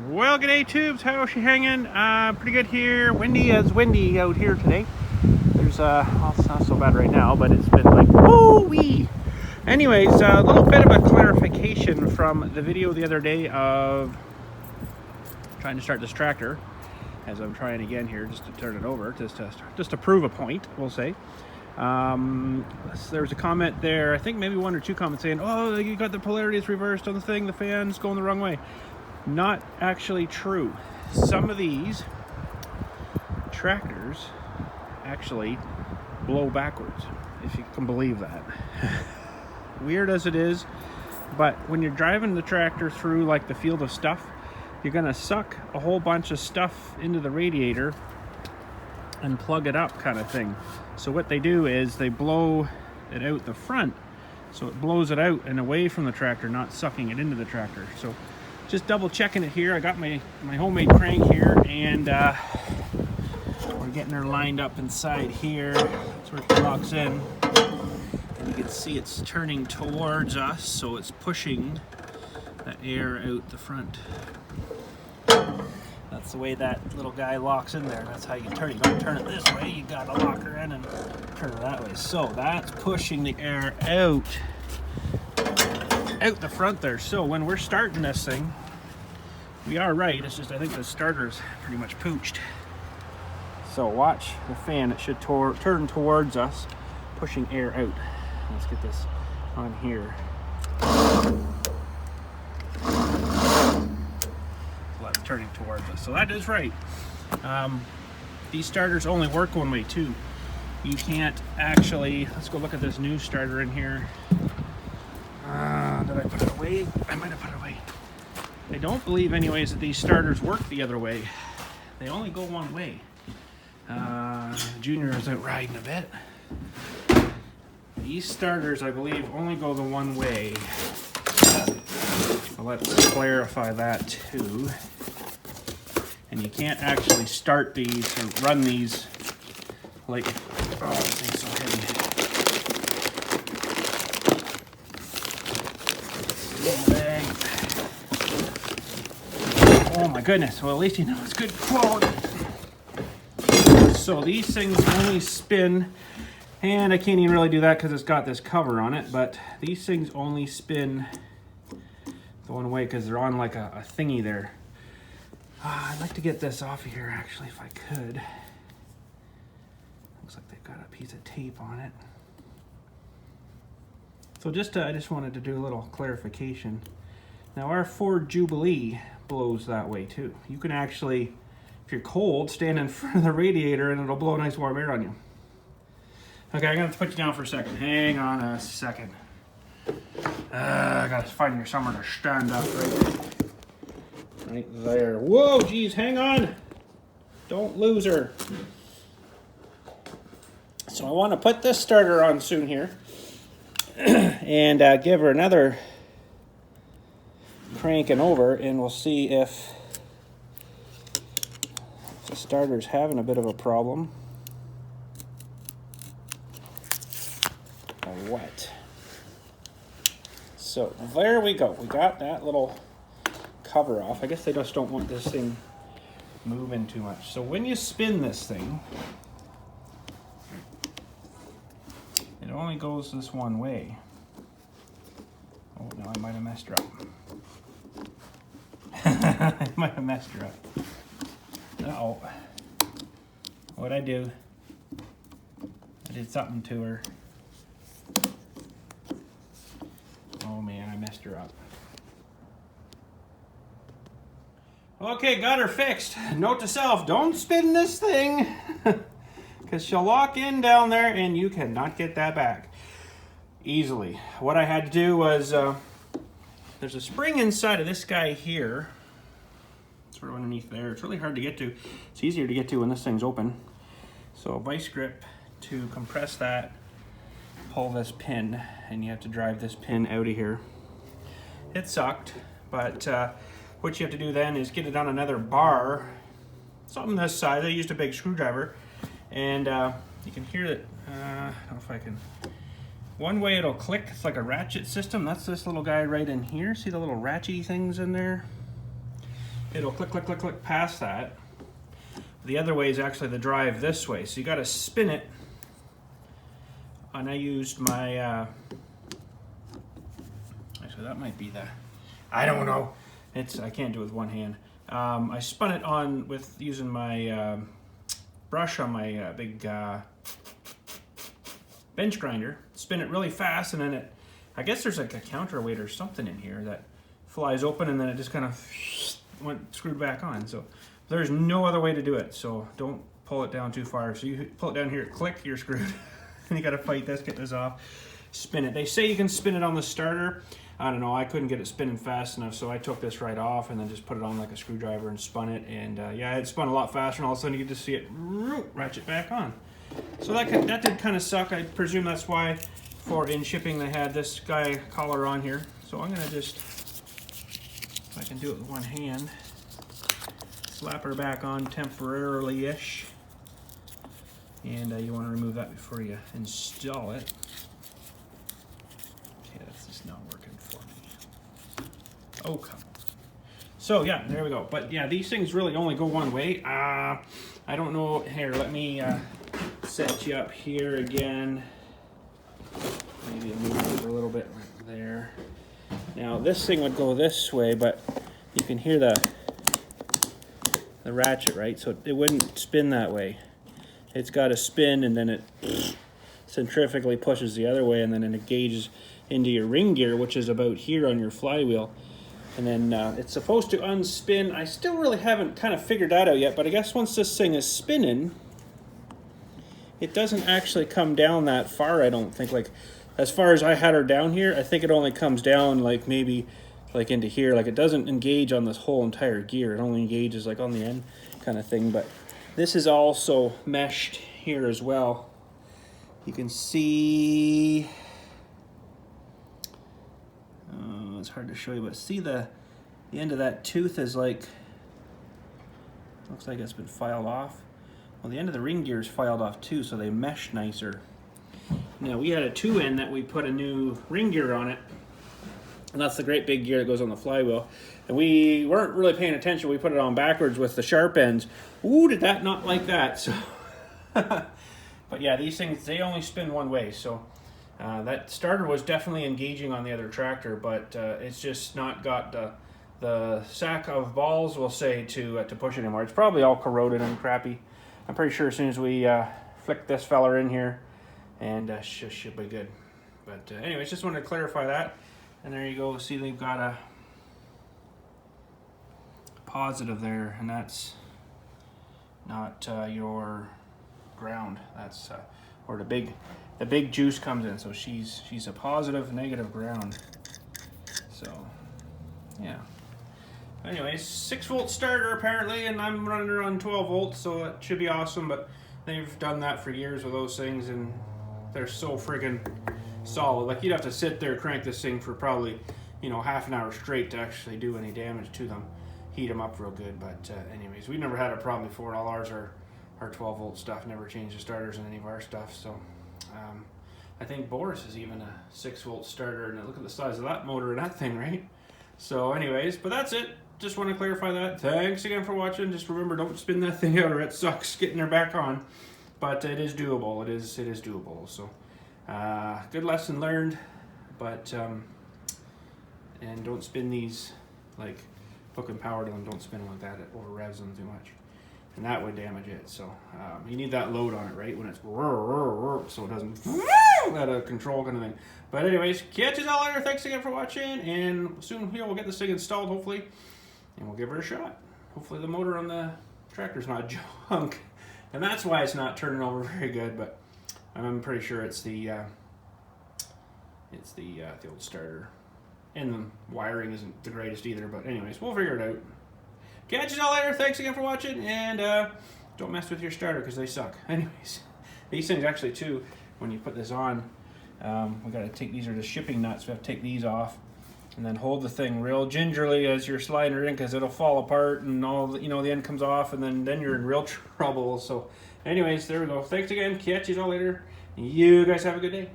Well, g'day tubes, how's she hanging? Pretty good here. Windy as windy out here today. There's well, it's not so bad right now, but it's been like woo-wee. Anyways, a little bit of a clarification from the video the other day of trying to start this tractor, as I'm trying again here just to turn it over, just to prove a point, we'll say. There was a comment there, I think maybe one or two comments saying, oh, you got the polarities reversed on the thing, the fan's going the wrong way. Not actually true. Some of these tractors actually blow backwards, if you can believe that. Weird as it is, but when you're driving the tractor through like the field of stuff, you're gonna suck a whole bunch of stuff into the radiator and plug it up kind of thing. So what they do is they blow it out the front, so it blows it out and away from the tractor, not sucking it into the tractor. So just double checking it here. I got my homemade crank here, and we're getting her lined up inside here. That's where it locks in. And you can see it's turning towards us, so it's pushing the air out the front. That's the way that little guy locks in there. That's how you turn it. You don't turn it this way, you gotta lock her in and turn it that way. So that's pushing the air out the front there. So when we're starting this thing, we are right. It's just I think the starter's pretty much pooched. So watch the fan. It should turn towards us, pushing air out. Let's get this on here. Turning towards us. So that is right. These starters only work one way too. You can't actually, let's go look at this new starter in here. Did I put it away? I might have put it away. I don't believe anyways that these starters work the other way. They only go one way. Junior is out riding a bit. These starters, I believe, only go the one way. So let's clarify that too. And you can't actually start these or run these like, oh, this thing's so heavy. Oh my goodness, well at least you know it's good quality. So these things only spin, and I can't even really do that because it's got this cover on it, but these things only spin the one way because they're on like a thingy there. I'd like to get this off of here actually if I could. Looks like they've got a piece of tape on it. So I just wanted to do a little clarification. Now our Ford Jubilee blows that way too. You can actually, if you're cold, stand in front of the radiator and it'll blow nice warm air on you. Okay, I'm gonna have to put you down for a second. Hang on a second. I gotta find you somewhere to stand up right there. Whoa, geez, hang on. Don't lose her. So I want to put this starter on soon here and give her another cranking over, and we'll see if the starter's having a bit of a problem or what. So there we go. We got that little cover off. I guess they just don't want this thing moving too much. So when you spin this thing, it only goes this one way. Oh no, I might have messed her up. I might have messed her up. Uh-oh. What'd I do? I did something to her. Oh man, I messed her up. Okay, got her fixed. Note to self, don't spin this thing because she'll lock in down there and you cannot get that back easily. What I had to do was, there's a spring inside of this guy here, sort of underneath there. It's really hard to get to. It's easier to get to when this thing's open. So a vice grip to compress that, pull this pin, and you have to drive this pin out of here. It sucked, but what you have to do then is get it on another bar, something this size. I used a big screwdriver, and you can hear that. I don't know if I can. One way it'll click, it's like a ratchet system. That's this little guy right in here. See the little ratchet things in there? it'll click, click, click, click past that. The other way is actually the drive this way. So you got to spin it. And I used my, actually that might be the, I don't know. I can't do it with one hand. I spun it on with using my brush on my big bench grinder. Spin it really fast, and then I guess there's like a counterweight or something in here that flies open, and then it just kind of went screwed back on. So there's no other way to do it. So don't pull it down too far. So you pull it down here, click, you're screwed. And you got to fight this, get this off, spin it. They say you can spin it on the starter. I don't know, I couldn't get it spinning fast enough, so I took this right off and then just put it on like a screwdriver and spun it. And yeah, it spun a lot faster, and all of a sudden you could just see it ratchet back on. So that did kind of suck. I presume that's why for in shipping they had this guy collar on here. So I'm gonna just, if I can do it with one hand, slap her back on temporarily-ish. And you want to remove that before you install it. Okay, that's just not working for me. Oh, come on. So yeah, there we go. But yeah, these things really only go one way. I don't know. Here, let me set you up here again. Maybe move it a little bit right there. Now this thing would go this way, but you can hear the ratchet, right? So it wouldn't spin that way. It's got to spin, and then it centrifugally pushes the other way, and then it engages into your ring gear, which is about here on your flywheel. And then it's supposed to unspin. I still really haven't kind of figured that out yet, but I guess once this thing is spinning, it doesn't actually come down that far, I don't think. Like, as far as I had her down here, I think it only comes down like maybe like into here. Like, it doesn't engage on this whole entire gear. It only engages like on the end kind of thing. But this is also meshed here as well. You can see, it's hard to show you, but see the end of that tooth is like, looks like it's been filed off. Well, the end of the ring gear is filed off too, so they mesh nicer. Now, we had a 2N that we put a new ring gear on it, and that's the great big gear that goes on the flywheel. And we weren't really paying attention. We put it on backwards with the sharp ends. Ooh, did that not like that? So, but yeah, these things, they only spin one way. So that starter was definitely engaging on the other tractor, but it's just not got the sack of balls, we'll say, to push it anymore. It's probably all corroded and crappy. I'm pretty sure as soon as we flick this feller in here, and should be good. But anyways, just wanted to clarify that. And there you go. See, they've got a positive there, and that's not your ground. That's where the big juice comes in. So she's a positive, negative ground. So yeah. Anyways, 6-volt starter apparently, and I'm running her on 12 volts, so that should be awesome. But they've done that for years with those things, and they're so friggin' solid. Like, you'd have to sit there, crank this thing for probably, you know, half an hour straight to actually do any damage to them, heat them up real good. But anyways, we've never had a problem before. All ours are 12 volt stuff. Never changed the starters in any of our stuff. So I think Boris is even a 6-volt starter, and look at the size of that motor and that thing, right? So anyways, but that's it. Just want to clarify that. Thanks again for watching. Just remember, don't spin that thing out, or it sucks getting her back on. But it is doable. It is doable. So good lesson learned. But and don't spin these, like, hook and power to them. Don't spin them like that. It over revs them too much, and that would damage it. So you need that load on it, right, when it's so it doesn't out of control kind of thing. But anyways, catch you all later. Thanks again for watching, and soon we'll get this thing installed, hopefully, and we'll give her a shot. Hopefully the motor on the tractor's not junk, and that's why it's not turning over very good. But I'm pretty sure it's the old starter, and the wiring isn't the greatest either. But anyways, we'll figure it out. Catch you all later. Thanks again for watching, and don't mess with your starter because they suck. Anyways, these things actually too, when you put this on, we got to take, these are the shipping nuts. We have to take these off, and then hold the thing real gingerly as you're sliding it in, because it'll fall apart, and all the, the end comes off, and then you're in real trouble. So anyways, there we go. Thanks again. Catch you all later. You guys have a good day.